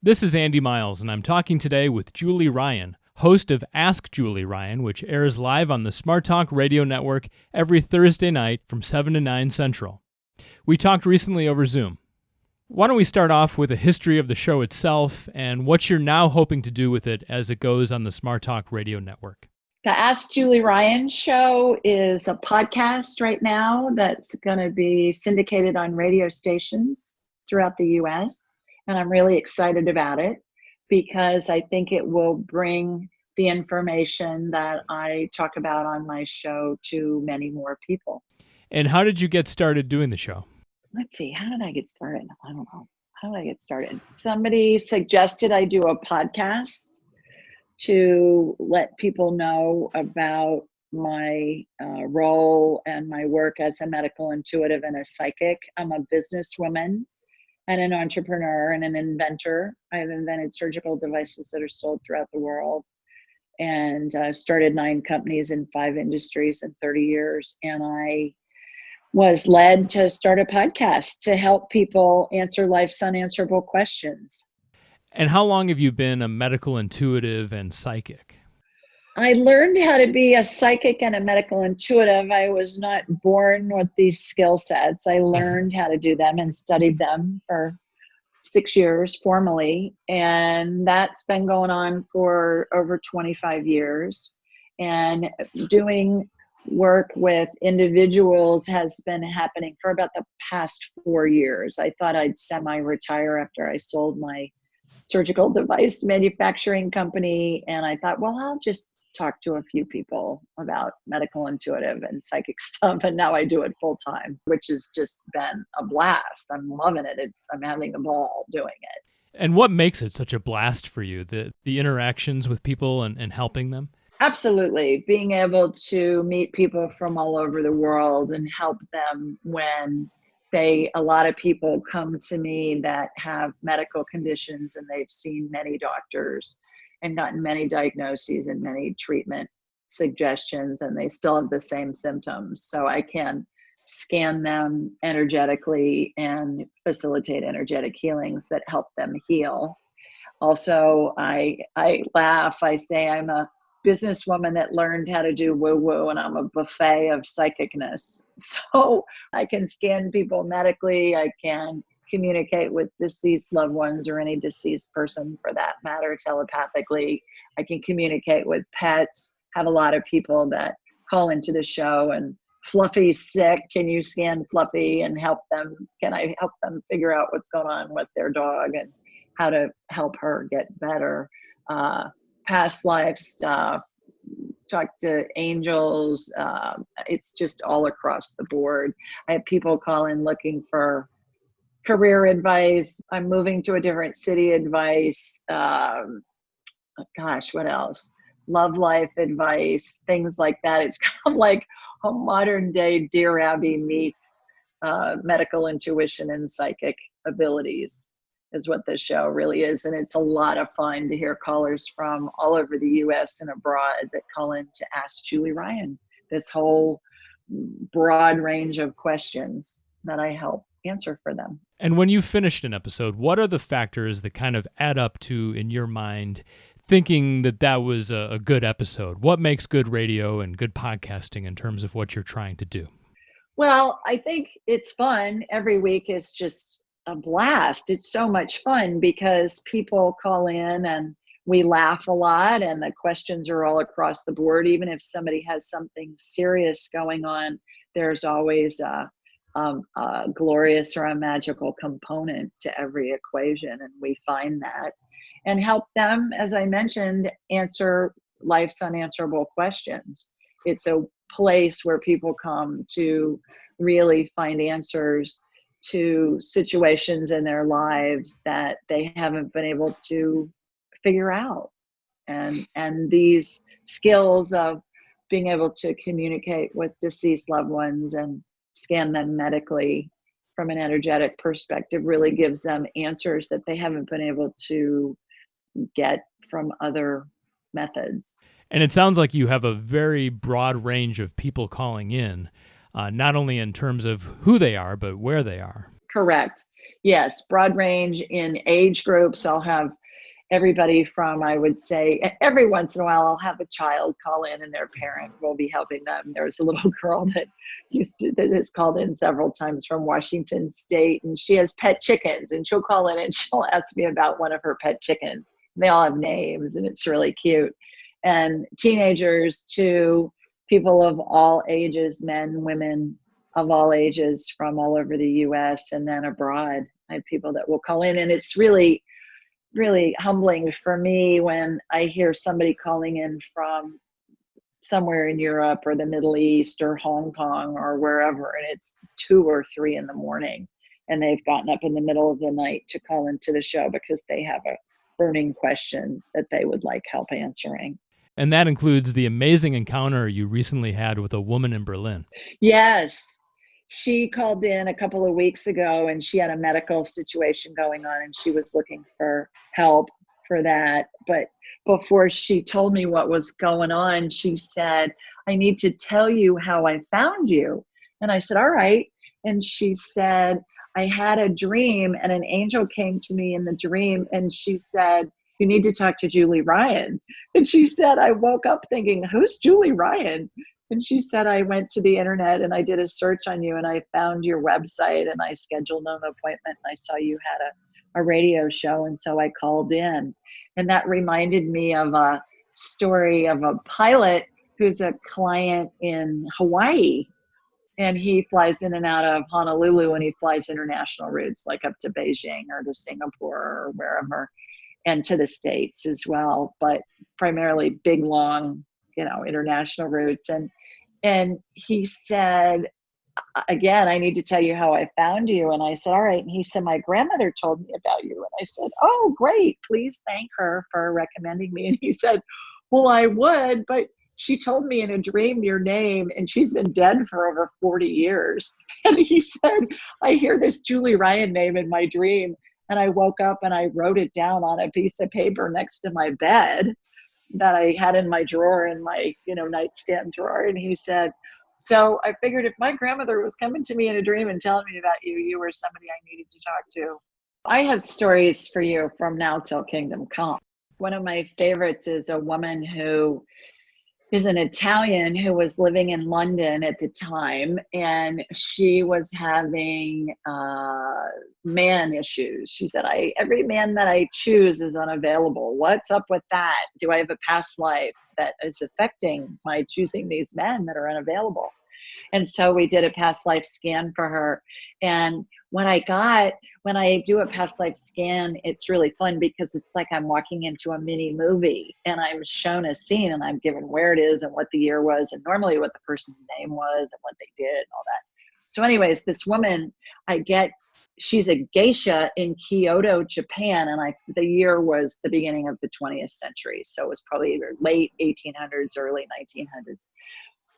This is Andy Miles, and I'm talking today with Julie Ryan, host of Ask Julie Ryan, which airs live on the Smart Talk Radio Network every Thursday night from 7 to 9 Central. We talked recently over Zoom. Why don't we start off with a history of the show itself and what you're now hoping to do with it as it goes on the Smart Talk Radio Network. The Ask Julie Ryan show is a podcast right now that's going to be syndicated on radio stations throughout the U.S., and I'm really excited about it because I think it will bring the information that I talk about on my show to many more people. And how did you get started doing the show? Let's see, how did I get started? I don't know. How did I get started? Somebody suggested I do a podcast to let people know about my role and my work as a medical intuitive and a psychic. I'm a businesswoman and an entrepreneur and an inventor. I've invented surgical devices that are sold throughout the world, and started 9 companies in 5 industries in 30 years. And I was led to start a podcast to help people answer life's unanswerable questions. And how long have you been a medical intuitive and psychic? I learned how to be a psychic and a medical intuitive. I was not born with these skill sets. I learned how to do them and studied them for 6 years formally. And that's been going on for over 25 years. And doing work with individuals has been happening for about the past 4 years. I thought I'd semi-retire after I sold my surgical device manufacturing company. And I thought, well, I'll just talk to a few people about medical intuitive and psychic stuff. And now I do it full time, which has just been a blast. I'm loving it. I'm having a ball doing it. And what makes it such a blast for you? The interactions with people and helping them? Absolutely. Being able to meet people from all over the world and help them when a lot of people come to me that have medical conditions and they've seen many doctors and gotten many diagnoses and many treatment suggestions, and they still have the same symptoms. So I can scan them energetically and facilitate energetic healings that help them heal. Also, I laugh. I say I'm a businesswoman that learned how to do woo-woo, and I'm a buffet of psychicness. So I can scan people medically. I can communicate with deceased loved ones or any deceased person for that matter telepathically. I can communicate with pets. Have a lot of people that call into the show and Fluffy's sick. Can you scan Fluffy and help them? Can I help them figure out what's going on with their dog and how to help her get better? Past life stuff, talk to angels. It's just all across the board. I have people call in looking for career advice. I'm moving to a different city advice. What else? Love life advice, things like that. It's kind of like a modern day Dear Abby meets medical intuition and psychic abilities is what this show really is. And it's a lot of fun to hear callers from all over the US and abroad that call in to Ask Julie Ryan, this whole broad range of questions that I help answer for them. And when you've finished an episode, what are the factors that kind of add up to, in your mind, thinking that was a good episode? What makes good radio and good podcasting in terms of what you're trying to do? Well, I think it's fun. Every week is just a blast. It's so much fun because people call in and we laugh a lot and the questions are all across the board. Even if somebody has something serious going on, there's always a glorious or a magical component to every equation. And we find that and help them, as I mentioned, answer life's unanswerable questions. It's a place where people come to really find answers to situations in their lives that they haven't been able to figure out. And these skills of being able to communicate with deceased loved ones and scan them medically from an energetic perspective really gives them answers that they haven't been able to get from other methods. And it sounds like you have a very broad range of people calling in, not only in terms of who they are, but where they are. Correct. Yes, broad range in age groups. I'll have everybody from, I would say, every once in a while, I'll have a child call in and their parent will be helping them. There was a little girl that has called in several times from Washington State, and she has pet chickens, and she'll call in and she'll ask me about one of her pet chickens. They all have names, and it's really cute. And teenagers to people of all ages, men, women of all ages from all over the US and then abroad. I have people that will call in, and it's really humbling for me when I hear somebody calling in from somewhere in Europe or the Middle East or Hong Kong or wherever, and it's 2 or 3 in the morning, and they've gotten up in the middle of the night to call into the show because they have a burning question that they would like help answering. And that includes the amazing encounter you recently had with a woman in Berlin. Yes. She called in a couple of weeks ago and she had a medical situation going on and she was looking for help for that. But before she told me what was going on, she said, I need to tell you how I found you. And I said, all right. And she said, I had a dream and an angel came to me in the dream and she said, you need to talk to Julie Ryan. And she said, I woke up thinking, who's Julie Ryan? And she said, I went to the internet and I did a search on you and I found your website and I scheduled an appointment and I saw you had a radio show. And so I called in. And that reminded me of a story of a pilot who's a client in Hawaii. And he flies in and out of Honolulu and he flies international routes like up to Beijing or to Singapore or wherever, and to the States as well, but primarily big, long, international routes. And he said, again, I need to tell you how I found you. And I said, all right. And he said, my grandmother told me about you. And I said, oh, great. Please thank her for recommending me. And he said, well, I would, but she told me in a dream your name and she's been dead for over 40 years. And he said, I hear this Julie Ryan name in my dream. And I woke up and I wrote it down on a piece of paper next to my bed that I had in my drawer in my, nightstand drawer. And he said, so I figured if my grandmother was coming to me in a dream and telling me about you, you were somebody I needed to talk to. I have stories for you from now till kingdom come. One of my favorites is a woman who is an Italian who was living in London at the time, and she was having man issues. She said, every man that I choose is unavailable. What's up with that? Do I have a past life that is affecting my choosing these men that are unavailable? And so we did a past life scan for her. And when I do a past life scan, it's really fun because it's like I'm walking into a mini movie and I'm shown a scene and I'm given where it is and what the year was and normally what the person's name was and what they did and all that. So anyways, this woman, she's a geisha in Kyoto, Japan. And the year was the beginning of the 20th century. So it was probably either late 1800s, early 1900s.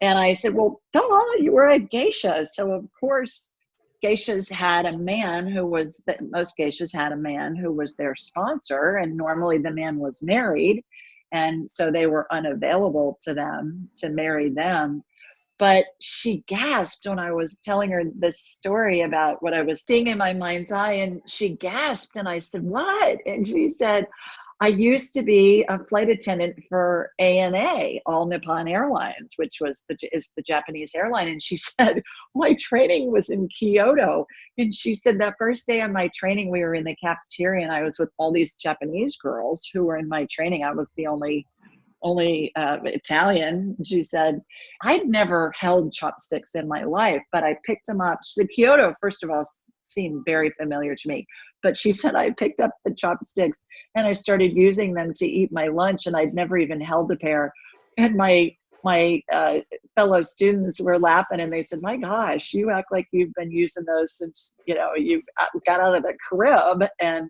And I said, well, duh, you were a geisha. So of course, most geishas had a man who was their sponsor. And normally the man was married. And so they were unavailable to them to marry them. But she gasped when I was telling her this story about what I was seeing in my mind's eye. And she gasped and I said, what? And she said, I used to be a flight attendant for ANA, All Nippon Airlines, which is the Japanese airline. And she said, my training was in Kyoto. And she said that first day of my training, we were in the cafeteria and I was with all these Japanese girls who were in my training. I was the only Italian. She said, I'd never held chopsticks in my life, but I picked them up. She said, Kyoto, first of all, seemed very familiar to me. But she said, I picked up the chopsticks and I started using them to eat my lunch and I'd never even held a pair. And my fellow students were laughing and they said, my gosh, you act like you've been using those since, you got out of the crib and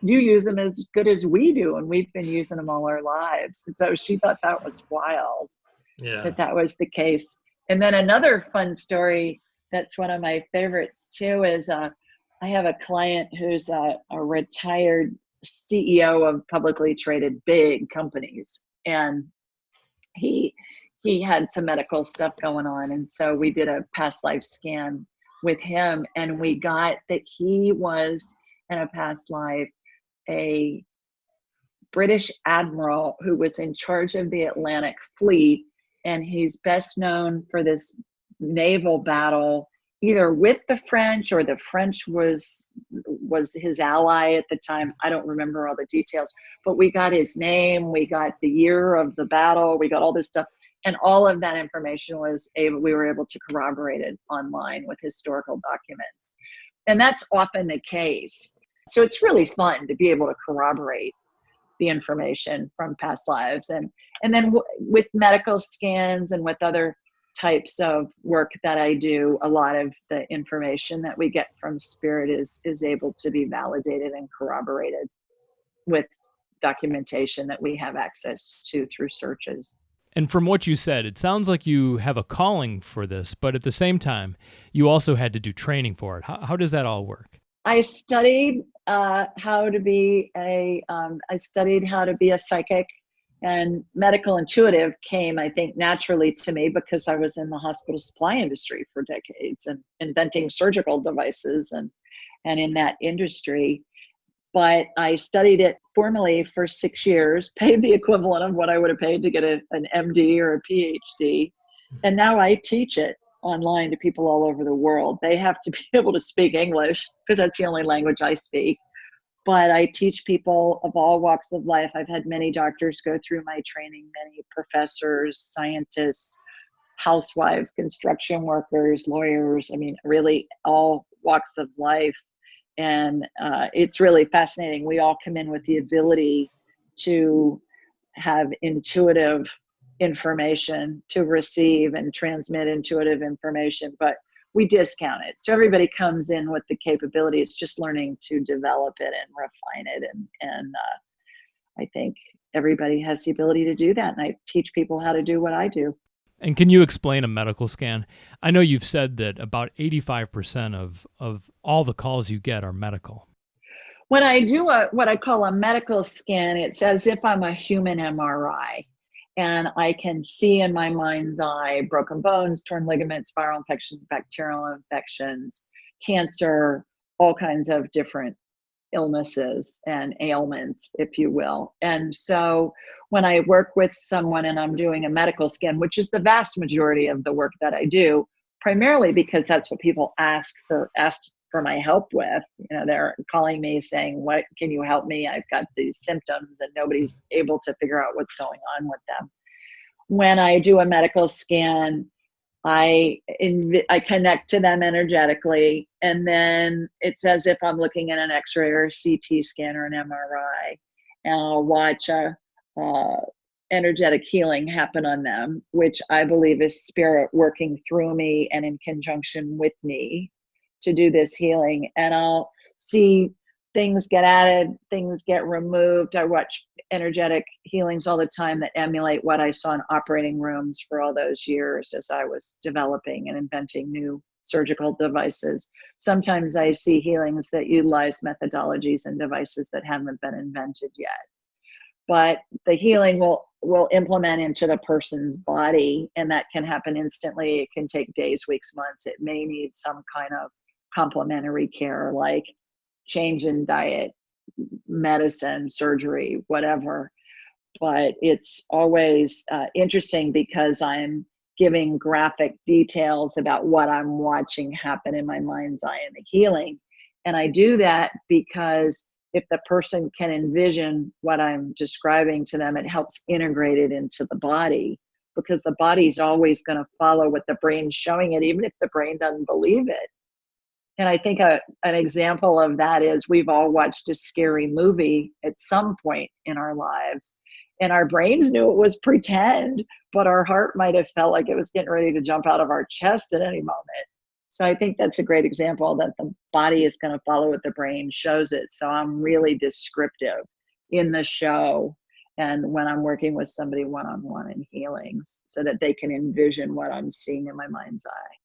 you use them as good as we do. And we've been using them all our lives. And so she thought that was wild, that was the case. And then another fun story that's one of my favorites too is I have a client who's a retired CEO of publicly traded big companies. And he had some medical stuff going on. And so we did a past life scan with him, and we got that he was in a past life a British admiral who was in charge of the Atlantic Fleet, and he's best known for this naval battle either with the French or the French was his ally at the time. I don't remember all the details, but we got his name, we got the year of the battle, we got all this stuff, and all of that information we were able to corroborate it online with historical documents. And that's often the case. So it's really fun to be able to corroborate the information from past lives. And then with medical scans and with other types of work that I do, a lot of the information that we get from spirit is able to be validated and corroborated with documentation that we have access to through searches. And from what you said, it sounds like you have a calling for this, but at the same time, you also had to do training for it. How does that all work? I studied how to be a psychic, and medical intuitive came, I think, naturally to me because I was in the hospital supply industry for decades and inventing surgical devices and in that industry. But I studied it formally for 6 years, paid the equivalent of what I would have paid to get an MD or a PhD. And now I teach it online to people all over the world. They have to be able to speak English because that's the only language I speak. But I teach people of all walks of life. I've had many doctors go through my training, many professors, scientists, housewives, construction workers, lawyers. I mean, really all walks of life. And it's really fascinating. We all come in with the ability to have intuitive information, to receive and transmit intuitive information, but we discount it. So everybody comes in with the capability. It's just learning to develop it and refine it. And I think everybody has the ability to do that. And I teach people how to do what I do. And can you explain a medical scan? I know you've said that about 85% of all the calls you get are medical. When I do what I call a medical scan, it's as if I'm a human MRI. And I can see in my mind's eye broken bones, torn ligaments, viral infections, bacterial infections, cancer, all kinds of different illnesses and ailments, if you will. And so when I work with someone and I'm doing a medical scan, which is the vast majority of the work that I do, primarily because that's what people ask for my help with. You know, they're calling me saying, "What can you help me? I've got these symptoms," and nobody's able to figure out what's going on with them. When I do a medical scan, I connect to them energetically, and then it's as if I'm looking at an X-ray or a CT scan or an MRI, and I'll watch a energetic healing happen on them, which I believe is spirit working through me and in conjunction with me to do this healing. And I'll see things get added, things get removed. I watch energetic healings all the time that emulate what I saw in operating rooms for all those years as I was developing and inventing new surgical devices. Sometimes I see healings that utilize methodologies and devices that haven't been invented yet. But the healing will implement into the person's body, and that can happen instantly. It can take days, weeks, months. It may need some kind of complementary care like change in diet, medicine, surgery, whatever. But it's always interesting because I'm giving graphic details about what I'm watching happen in my mind's eye in the healing. And I do that because if the person can envision what I'm describing to them, it helps integrate it into the body, because the body's always going to follow what the brain's showing it, even if the brain doesn't believe it. And I think an example of that is we've all watched a scary movie at some point in our lives, and our brains knew it was pretend, but our heart might have felt like it was getting ready to jump out of our chest at any moment. So I think that's a great example that the body is going to follow what the brain shows it. So I'm really descriptive in the show and when I'm working with somebody one-on-one in healings so that they can envision what I'm seeing in my mind's eye.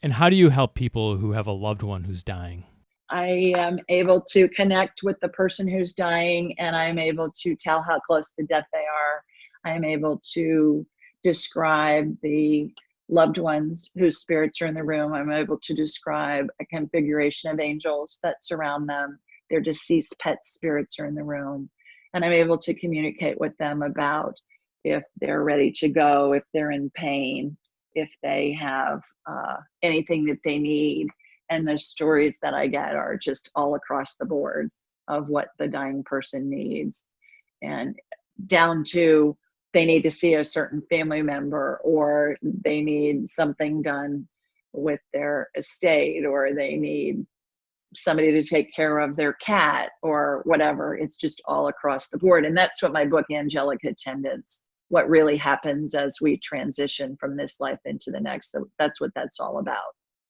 And how do you help people who have a loved one who's dying? I am able to connect with the person who's dying, and I'm able to tell how close to death they are. I am able to describe the loved ones whose spirits are in the room. I'm able to describe a configuration of angels that surround them. Their deceased pet spirits are in the room. And I'm able to communicate with them about if they're ready to go, if they're in pain, if they have anything that they need. And the stories that I get are just all across the board of what the dying person needs. And down to they need to see a certain family member, or they need something done with their estate, or they need somebody to take care of their cat or whatever. It's just all across the board. And that's what my book, Angelic Attendants, what really happens as we transition from this life into the next. That's what that's all about.